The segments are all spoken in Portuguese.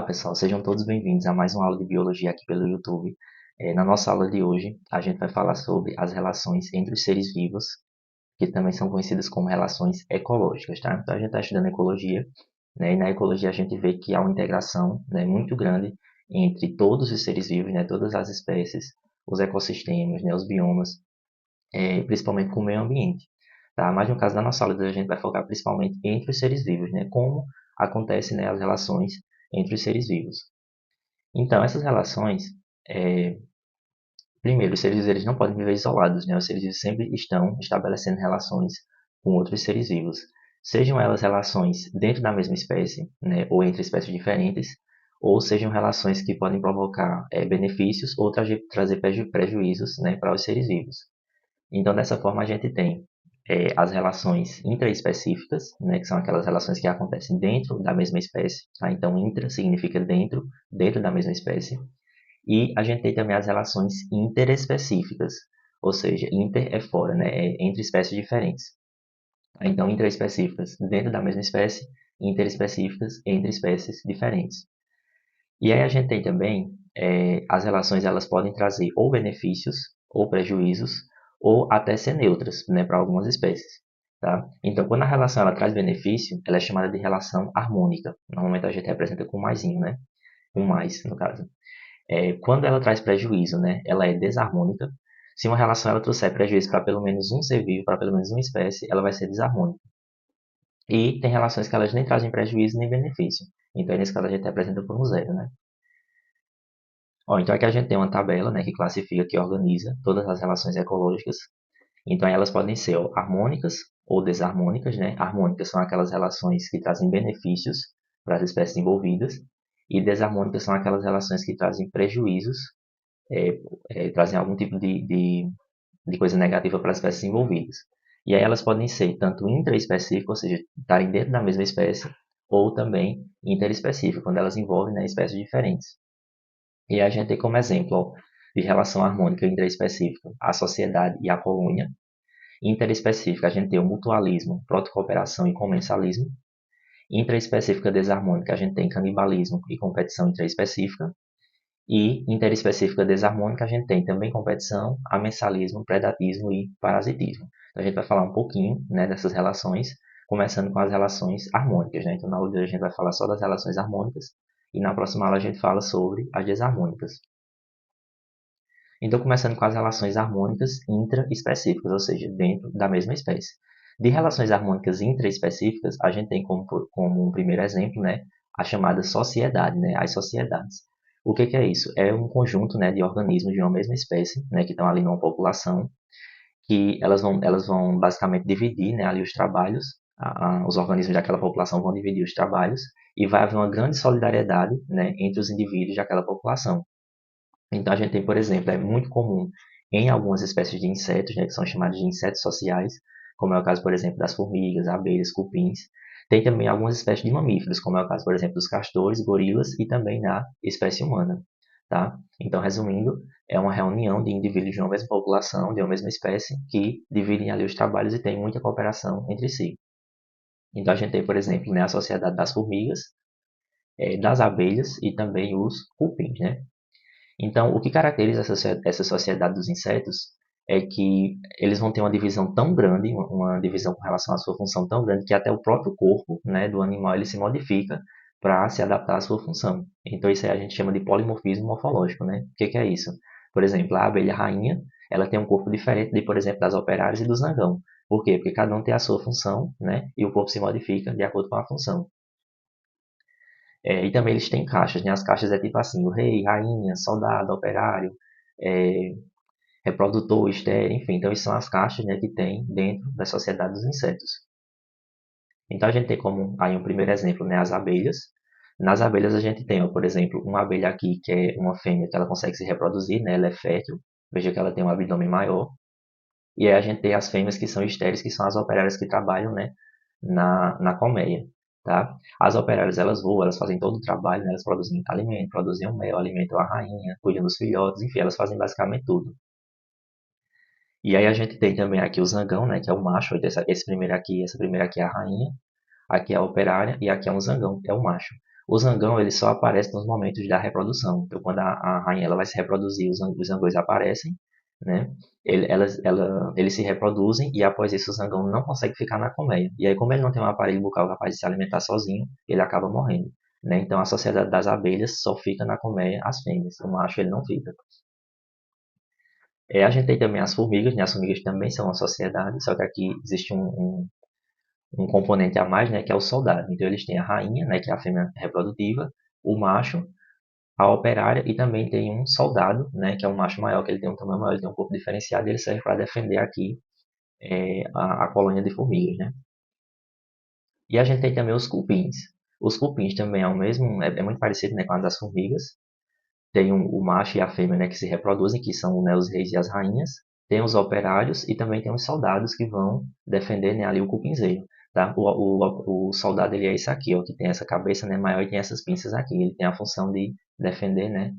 pessoal, sejam todos bem-vindos a mais uma aula de biologia aqui pelo YouTube. Na nossa aula de hoje, a gente vai falar sobre as relações entre os seres vivos, que também são conhecidas como relações ecológicas, tá? Então, a gente está estudando ecologia, né? E na ecologia a gente vê que há uma integração, né, muito grande entre todos os seres vivos, né, todas as espécies, os ecossistemas, né, os biomas, principalmente com o meio ambiente, tá? Mas no caso da nossa aula de hoje, a gente vai focar principalmente entre os seres vivos, né? Como acontecem, né, as relações entre os seres vivos. Então, essas relações, é, primeiro, os seres vivos eles não podem viver isolados, né? Os seres vivos sempre estão estabelecendo relações com outros seres vivos, sejam elas relações dentro da mesma espécie, né, ou entre espécies diferentes, ou sejam relações que podem provocar benefícios ou trazer prejuízos, né, para os seres vivos. Então, dessa forma, a gente tem as relações intraespecíficas, né, que são aquelas relações que acontecem dentro da mesma espécie. Tá? Então, intra significa dentro, dentro da mesma espécie. E a gente tem também as relações interespecíficas, ou seja, inter é fora, né, é entre espécies diferentes. Então, intraespecíficas dentro da mesma espécie, interespecíficas entre espécies diferentes. E aí a gente tem também as relações, elas podem trazer ou benefícios ou prejuízos ou até ser neutras, né, para algumas espécies. Tá? Então, quando a relação ela traz benefício, ela é chamada de relação harmônica. Normalmente a gente representa com maisinho, né? Com mais, no caso. Quando ela traz prejuízo, né, ela é desarmônica. Se uma relação ela trouxer prejuízo para pelo menos um ser vivo, para pelo menos uma espécie, ela vai ser desarmônica. E tem relações que elas nem trazem prejuízo nem benefício. Então, nesse caso, a gente representa por um zero, né? Então aqui a gente tem uma tabela, né, que classifica, que organiza todas as relações ecológicas. Então elas podem ser harmônicas ou desarmônicas, né? Harmônicas são aquelas relações que trazem benefícios para as espécies envolvidas, e desarmônicas são aquelas relações que trazem prejuízos, trazem algum tipo de coisa negativa para as espécies envolvidas. E aí elas podem ser tanto intraespecíficas, ou seja, estarem dentro da mesma espécie, ou também interespecíficas, quando elas envolvem, né, espécies diferentes. E a gente tem como exemplo, ó, de relação harmônica intraespecífica a sociedade e a colônia. Interespecífica, a gente tem o mutualismo, protocooperação e comensalismo. Intraespecífica desarmônica, a gente tem canibalismo e competição intraespecífica. E interespecífica desarmônica, a gente tem também competição, amensalismo, predatismo e parasitismo. Então, a gente vai falar um pouquinho, né, dessas relações, começando com as relações harmônicas. Né? Então, na aula de hoje a gente vai falar só das relações harmônicas e na próxima aula a gente fala sobre as desarmônicas. Então, começando com as relações harmônicas intraespecíficas, ou seja, dentro da mesma espécie. De relações harmônicas intraespecíficas, a gente tem como um primeiro exemplo, né, a chamada sociedade, né, as sociedades. O que é isso? É um conjunto, né, de organismos de uma mesma espécie, né, que estão ali numa população, que elas vão basicamente dividir, né, ali os trabalhos, os organismos daquela população vão dividir os trabalhos, e vai haver uma grande solidariedade, né, entre os indivíduos daquela população. Então, a gente tem, por exemplo, é muito comum em algumas espécies de insetos, né, que são chamados de insetos sociais, como é o caso, por exemplo, das formigas, abelhas, cupins. Tem também algumas espécies de mamíferos, como é o caso, por exemplo, dos castores, gorilas e também na espécie humana. Tá? Então, resumindo, é uma reunião de indivíduos de uma mesma população, de uma mesma espécie, que dividem ali os trabalhos e têm muita cooperação entre si. Então, a gente tem, por exemplo, né, a sociedade das formigas, das abelhas e também os cupins, né? Então, o que caracteriza essa sociedade dos insetos é que eles vão ter uma divisão tão grande, uma divisão com relação à sua função tão grande, que até o próprio corpo, né, do animal ele se modifica para se adaptar à sua função. Então, isso aí a gente chama de polimorfismo morfológico. Né? O que é isso? Por exemplo, a abelha rainha ela tem um corpo diferente de, por exemplo, das operárias e do zangão. Por quê? Porque cada um tem a sua função, né, e o corpo se modifica de acordo com a função. E também eles têm caixas, né? As caixas é tipo assim, o rei, rainha, soldado, operário, é, reprodutor, estéreo, enfim. Então, isso são as caixas, né, que tem dentro da sociedade dos insetos. Então, a gente tem como aí um primeiro exemplo, né, as abelhas. Nas abelhas a gente tem, ó, por exemplo, uma abelha aqui que é uma fêmea que ela consegue se reproduzir, né? Ela é fértil. Veja que ela tem um abdômen maior. E aí a gente tem as fêmeas que são estéreis, que são as operárias que trabalham, né, na colmeia. Tá? As operárias elas voam, elas fazem todo o trabalho, né? Elas produzem alimento, produzem o mel, alimentam a rainha, cuidam dos filhotes, enfim, elas fazem basicamente tudo. E aí a gente tem também aqui o zangão, né, que é o macho, essa primeira aqui é a rainha, aqui é a operária e aqui é um zangão, que é o macho. O zangão ele só aparece nos momentos da reprodução. Então, quando a rainha ela vai se reproduzir, os zangões aparecem, né? Eles se reproduzem e após isso o zangão não consegue ficar na colmeia. E aí, como ele não tem um aparelho bucal capaz de se alimentar sozinho, ele acaba morrendo, né? Então, a sociedade das abelhas só fica na colmeia as fêmeas. O macho ele não fica. A gente tem também as formigas, né? As formigas também são uma sociedade, só que aqui existe um componente a mais, né? Que é o soldado. Então, eles têm a rainha, né? Que é a fêmea reprodutiva, o macho, a operária e também tem um soldado, né, que é um macho maior, que ele tem um tamanho maior, ele tem um corpo diferenciado e ele serve para defender aqui a colônia de formigas, né. E a gente tem também os cupins. Os cupins também é o mesmo, é muito parecido, né, com a das formigas. Tem o macho e a fêmea, né, que se reproduzem, que são, né, os reis e as rainhas. Tem os operários e também tem os soldados que vão defender, né, ali o cupinzeiro. Tá? O soldado ele é esse aqui, ó, que tem essa cabeça, né, maior e tem essas pinças aqui. Ele tem a função de defender, né,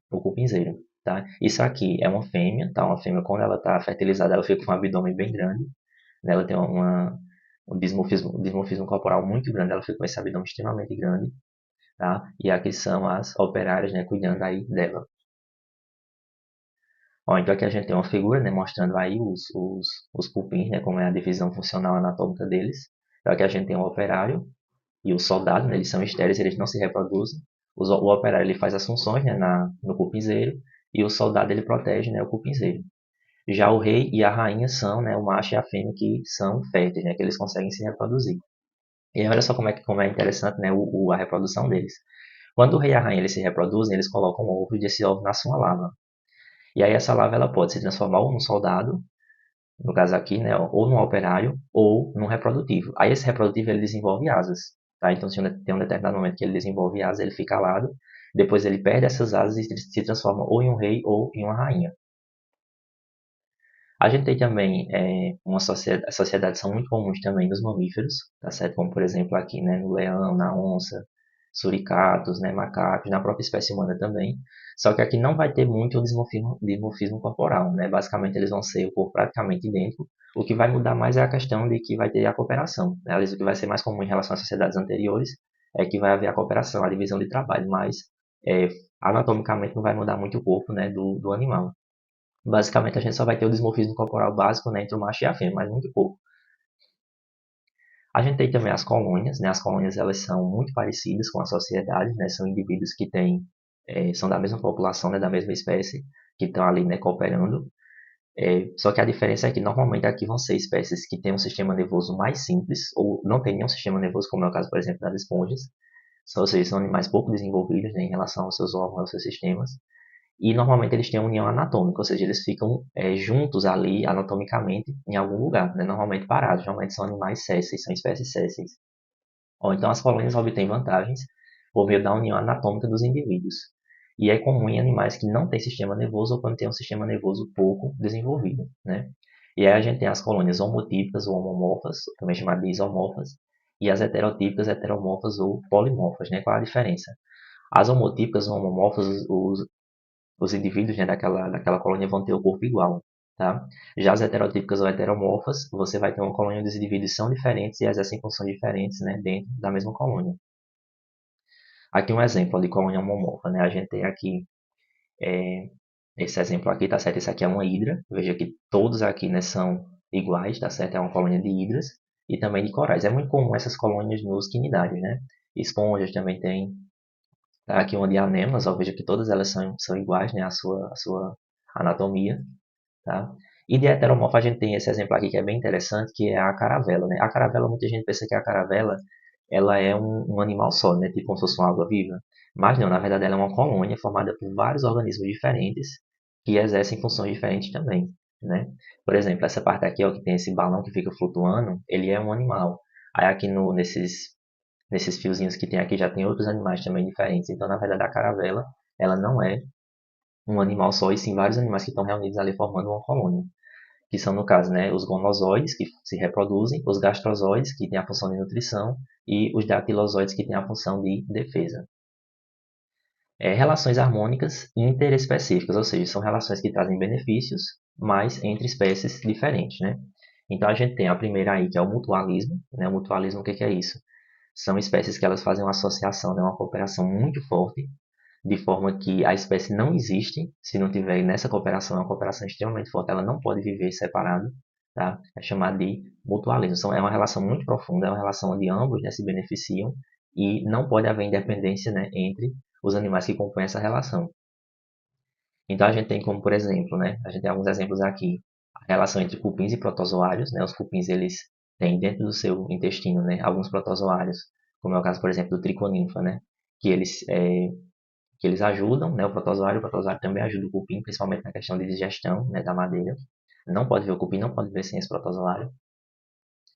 o cupinzeiro. Tá? Isso aqui é uma fêmea, tá? Uma fêmea quando ela está fertilizada, ela fica com um abdômen bem grande, né? Ela tem um dimorfismo corporal muito grande, ela fica com esse abdômen extremamente grande, tá? E aqui são as operárias, né, cuidando aí dela. Ó, então aqui a gente tem uma figura, né, mostrando aí os pupins, né, como é a divisão funcional anatômica deles. Então aqui a gente tem o operário e o soldado, né, eles são estéreis, eles não se reproduzem. O operário ele faz as funções, né, no cupinzeiro e o soldado ele protege, né, o cupinzeiro. Já o rei e a rainha são, né, o macho e a fêmea que são férteis, né, que eles conseguem se reproduzir. E aí, olha só como é interessante, né, a reprodução deles. Quando o rei e a rainha eles se reproduzem, eles colocam ovos e esse ovo nasce uma lava. E aí essa lava ela pode se transformar ou num soldado, no caso aqui, né, ou num operário, ou num reprodutivo. Aí esse reprodutivo ele desenvolve asas, tá? Então se tem um determinado momento que ele desenvolve asas, ele fica alado, depois ele perde essas asas e se transforma ou em um rei ou em uma rainha. A gente tem também sociedades são muito comuns também nos mamíferos, tá certo? Como por exemplo aqui, né, no leão, na onça, suricatos, né, macacos, na própria espécie humana também. Só que aqui não vai ter muito o dimorfismo corporal, né? Basicamente eles vão ser o corpo praticamente idêntico. O que vai mudar mais é a questão de que vai ter a cooperação, né? Aliás, o que vai ser mais comum em relação às sociedades anteriores é que vai haver a cooperação, a divisão de trabalho, mas é, anatomicamente não vai mudar muito o corpo, né, do animal. Basicamente, a gente só vai ter o dimorfismo corporal básico, né, entre o macho e a fêmea, mas muito pouco. A gente tem também as colônias, né? As colônias elas são muito parecidas com a sociedade, né? São indivíduos que são da mesma população, né, da mesma espécie, que estão ali, né, cooperando. Só que a diferença é que normalmente aqui vão ser espécies que têm um sistema nervoso mais simples, ou não têm nenhum sistema nervoso, como é o caso, por exemplo, das esponjas. Ou seja, são animais pouco desenvolvidos, né, em relação aos seus órgãos, aos seus sistemas. E normalmente eles têm uma união anatômica, ou seja, eles ficam juntos ali anatomicamente em algum lugar, né? Normalmente parados, normalmente são animais sésseis, são espécies sésseis. Ou então as colônias obtêm vantagens por meio da união anatômica dos indivíduos. E é comum em animais que não têm sistema nervoso ou quando têm um sistema nervoso pouco desenvolvido, né? E aí a gente tem as colônias homotípicas ou homomorfas, também chamadas de isomorfas, e as heterotípicas, heteromorfas ou polimorfas, né? Qual a diferença? As homotípicas ou homomorfas, os indivíduos, né, daquela colônia vão ter o corpo igual, tá? Já as heterotípicas ou heteromorfas, você vai ter uma colônia onde os indivíduos são diferentes e exercem funções diferentes, né, dentro da mesma colônia. Aqui um exemplo de colônia homomorfa, né? A gente tem aqui é, esse exemplo aqui, tá certo? Esse aqui é uma hidra. Veja que todos aqui, né, são iguais, tá certo? É uma colônia de hidras e também de corais. É muito comum essas colônias nos quinidários, né? Esponjas também tem. Tá? Aqui uma de anêmonas, ó, veja que todas elas são iguais, né? A sua anatomia. Tá? E de heteromorfo a gente tem esse exemplo aqui que é bem interessante, que é a caravela, né? A caravela, muita gente pensa que a caravela ela é um animal só, né? Tipo como se fosse uma água-viva. Mas não, na verdade ela é uma colônia formada por vários organismos diferentes que exercem funções diferentes também, né? Por exemplo, essa parte aqui, ó, que tem esse balão que fica flutuando, ele é um animal. Aí aqui nesses fiozinhos que tem aqui já tem outros animais também diferentes. Então, na verdade, a caravela, ela não é um animal só, e sim vários animais que estão reunidos ali formando uma colônia, que são, no caso, né, os gonozoides, que se reproduzem, os gastrozoides, que têm a função de nutrição, e os dactilozoides, que têm a função de defesa. Relações harmônicas interespecíficas, ou seja, são relações que trazem benefícios, mas entre espécies diferentes, né? Então, a gente tem a primeira aí, que é o mutualismo, né? O mutualismo, o que é isso? são espécies que elas fazem uma associação, né, uma cooperação muito forte, de forma que a espécie não existe se não tiver nessa cooperação, é uma cooperação extremamente forte, ela não pode viver separada, tá? É chamado de mutualismo. Então, é uma relação muito profunda, é uma relação onde ambos, né, se beneficiam e não pode haver independência, né, entre os animais que compõem essa relação. Então, a gente tem como, por exemplo, né, a gente tem alguns exemplos aqui, a relação entre cupins e protozoários, né, os cupins, eles têm dentro do seu intestino, né, alguns protozoários, como é o caso, por exemplo, do triconinfa, né, que eles ajudam, né, o protozoário também ajuda o cupim, principalmente na questão de digestão, né, da madeira. Não pode ver o cupim, não pode ver sem esse protozoário.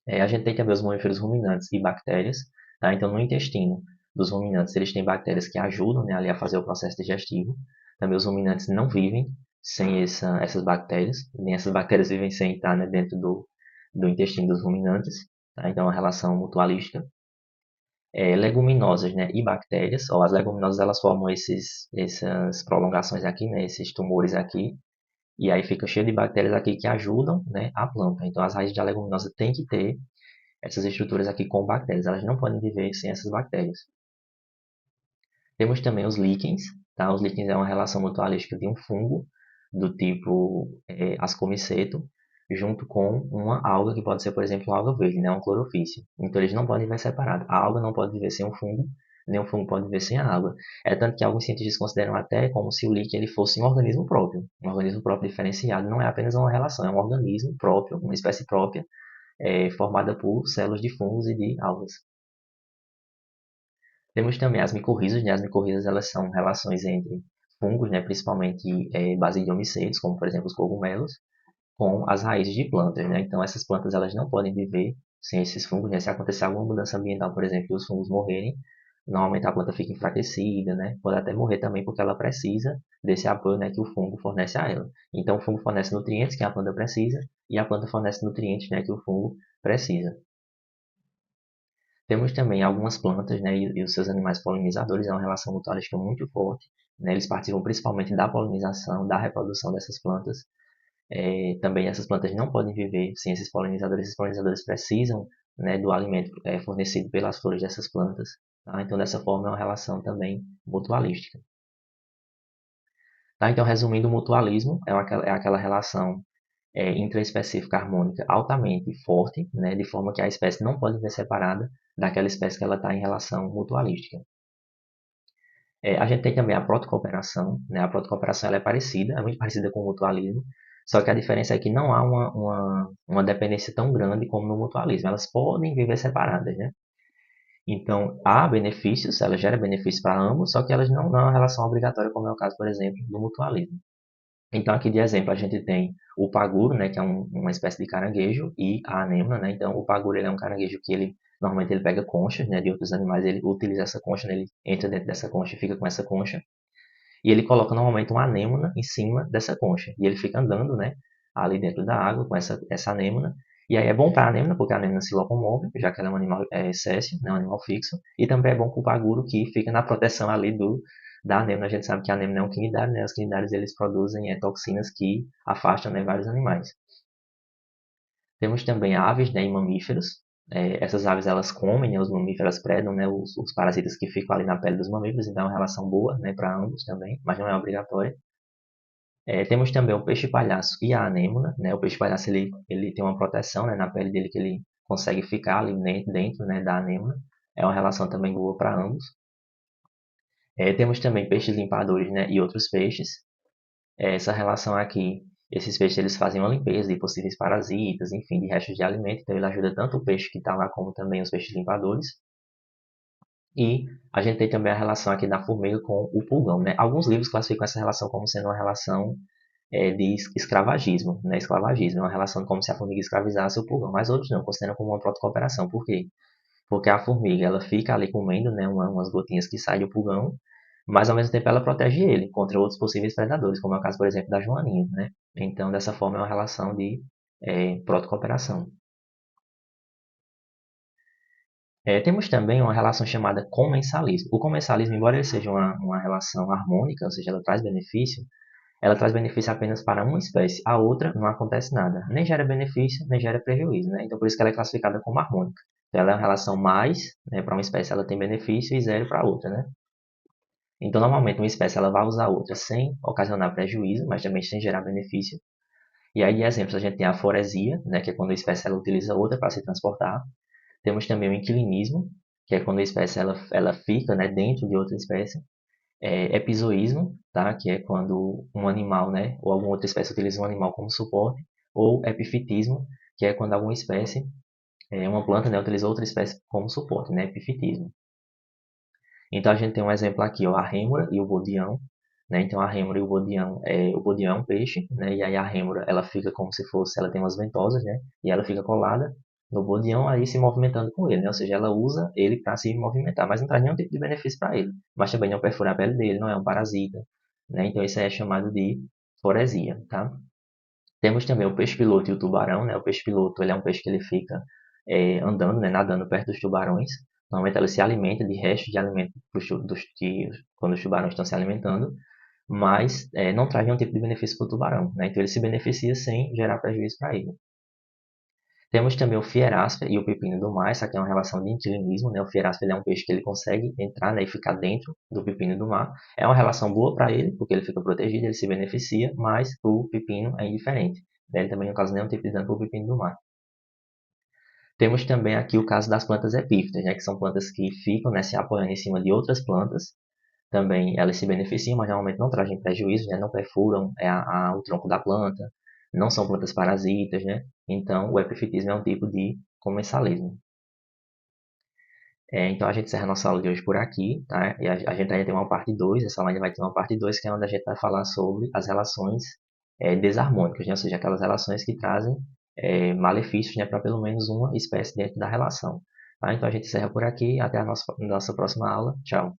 A gente tem também os mamíferos ruminantes e bactérias, tá? Então, no intestino dos ruminantes, eles têm bactérias que ajudam, né, ali a fazer o processo digestivo. Também os ruminantes não vivem sem essas bactérias, nem essas bactérias vivem sem estar, né, dentro do intestino dos ruminantes, tá? Então, é uma relação mutualística. Leguminosas, né, e bactérias. Ó, as leguminosas elas formam essas prolongações aqui, né, esses tumores aqui, e aí fica cheio de bactérias aqui que ajudam, né, a planta. Então as raízes da leguminosa têm que ter essas estruturas aqui com bactérias, elas não podem viver sem essas bactérias. Temos também os líquens, tá? Os líquens é uma relação mutualística de um fungo do tipo ascomiceto, junto com uma alga que pode ser, por exemplo, uma alga verde, né? Um clorofício. Então eles não podem viver separados. A alga não pode viver sem um fungo, nem o fungo pode viver sem a água. É tanto que alguns cientistas consideram até como se o líquen ele fosse um organismo próprio diferenciado. Não é apenas uma relação, é um organismo próprio, uma espécie própria, formada por células de fungos e de algas. Temos também as micorrizas, né? As micorrizas elas são relações entre fungos, né? Principalmente basidiomiceitos, como por exemplo os cogumelos, com as raízes de plantas, né? Então essas plantas elas não podem viver sem esses fungos, né? Se acontecer alguma mudança ambiental, por exemplo, e os fungos morrerem, normalmente a planta fica enfraquecida, né? Pode até morrer também porque ela precisa desse apoio, né, que o fungo fornece a ela. Então o fungo fornece nutrientes que a planta precisa e a planta fornece nutrientes, né, que o fungo precisa. Temos também algumas plantas, né, e os seus animais polinizadores, é uma relação mutualística muito forte, né, eles participam principalmente da polinização, da reprodução dessas plantas. Também essas plantas não podem viver sem esses polinizadores precisam, né, do alimento fornecido pelas flores dessas plantas. Tá? Então, dessa forma, é uma relação também mutualística. Tá? Então, resumindo, o mutualismo é aquela relação intraespecífica harmônica altamente forte, né, de forma que a espécie não pode ser separada daquela espécie que ela está em relação mutualística. A gente tem também a protocooperação, né? A protocooperação ela é muito parecida com o mutualismo, só que a diferença é que não há uma dependência tão grande como no mutualismo. Elas podem viver separadas, né? Então, há benefícios, ela gera benefícios para ambos, só que elas não é uma relação obrigatória, como é o caso, por exemplo, do mutualismo. Então, aqui de exemplo, a gente tem o paguro, né, que é uma espécie de caranguejo, e a anêmona, né? Então, o paguro ele é um caranguejo que normalmente ele pega conchas, né, de outros animais, ele utiliza essa concha, né, ele entra dentro dessa concha e fica com essa concha, e ele coloca normalmente uma anêmona em cima dessa concha, e ele fica andando, né, ali dentro da água com essa anêmona, e aí é bom para a anêmona, porque a anêmona se locomove, já que ela é um animal séssil, né, um animal fixo, e também é bom para o paguro, que fica na proteção ali da anêmona. A gente sabe que a anêmona é um quinidário, né, os quinidários eles produzem toxinas que afastam, né, vários animais. Temos também aves, né, e mamíferos. Essas aves elas comem, né, os mamíferos predam, né, os parasitas que ficam ali na pele dos mamíferos, então é uma relação boa, né, para ambos também, mas não é obrigatória. Temos também o peixe-palhaço e a anêmona, né? O peixe-palhaço ele tem uma proteção, né, na pele dele que ele consegue ficar ali dentro, né, da anêmona. É uma relação também boa para ambos. Temos também peixes limpadores, né, e outros peixes. Essa relação aqui, esses peixes eles fazem uma limpeza de possíveis parasitas, enfim, de restos de alimento. Então ele ajuda tanto o peixe que está lá como também os peixes limpadores. E a gente tem também a relação aqui da formiga com o pulgão, né? Alguns livros classificam essa relação como sendo uma relação de escravagismo, né? Esclavagismo, é uma relação como se a formiga escravizasse o pulgão, mas outros não, consideram como uma protocooperação. Por quê? Porque a formiga, ela fica ali comendo, né, umas gotinhas que saem do pulgão, mas ao mesmo tempo ela protege ele contra outros possíveis predadores, como é o caso, por exemplo, da joaninha, né? Então, dessa forma, é uma relação de protocooperação. Temos também uma relação chamada comensalismo. O comensalismo, embora ele seja uma relação harmônica, ou seja, ela traz benefício apenas para uma espécie, a outra não acontece nada. Nem gera benefício, nem gera prejuízo, né? Então, por isso que ela é classificada como harmônica. Então, ela é uma relação mais, né, para uma espécie ela tem benefício e zero para outra, né? Então, normalmente, uma espécie ela vai usar a outra sem ocasionar prejuízo, mas também sem gerar benefício. E aí, de exemplos, a gente tem a foresia, né, que é quando a espécie ela utiliza outra para se transportar. Temos também o inquilinismo, que é quando a espécie ela fica, né, dentro de outra espécie. Epizoísmo, tá, que é quando um animal, né, ou alguma outra espécie utiliza um animal como suporte. Ou epifitismo, que é quando alguma espécie, uma planta, né, utiliza outra espécie como suporte, né, epifitismo. Então a gente tem um exemplo aqui, ó, a rêmora e o bodião, né? Então a rêmora e o bodião é um peixe, né? E aí a rêmora ela fica como se fosse, ela tem umas ventosas, né? E ela fica colada no bodião aí se movimentando com ele, né? Ou seja, ela usa ele para se movimentar, mas não traz nenhum tipo de benefício para ele. Mas também não perfura a pele dele, não é um parasita, né? Então isso aí é chamado de foresia, tá? Temos também o peixe-piloto e o tubarão, né? O peixe-piloto, ele é um peixe que ele fica andando, né? Nadando perto dos tubarões. Normalmente ele se alimenta de restos de alimento quando os tubarões estão se alimentando, mas não traz nenhum tipo de benefício para o tubarão, né? Então ele se beneficia sem gerar prejuízo para ele. Temos também o fieráspera e o pepino do mar, essa aqui é uma relação de inquilinismo, né? O fieráspera ele é um peixe que ele consegue entrar, né, e ficar dentro do pepino do mar. É uma relação boa para ele, porque ele fica protegido, ele se beneficia, mas o pepino é indiferente. Ele também não causa nenhum tipo de dano para o pepino do mar. Temos também aqui o caso das plantas epífitas, né, que são plantas que ficam, né, se apoiando em cima de outras plantas. Também elas se beneficiam, mas normalmente não trazem prejuízo, né, não perfuram o tronco da planta, não são plantas parasitas, né? Então, o epifitismo é um tipo de comensalismo. Então, a gente encerra a nossa aula de hoje por aqui, tá? E a gente ainda tem uma parte 2, essa aula ainda vai ter uma parte 2, que é onde a gente vai falar sobre as relações desarmônicas, né? Ou seja, aquelas relações que trazem malefícios, né, para pelo menos uma espécie dentro da relação. Tá? Então, a gente encerra por aqui, até a nossa próxima aula. Tchau!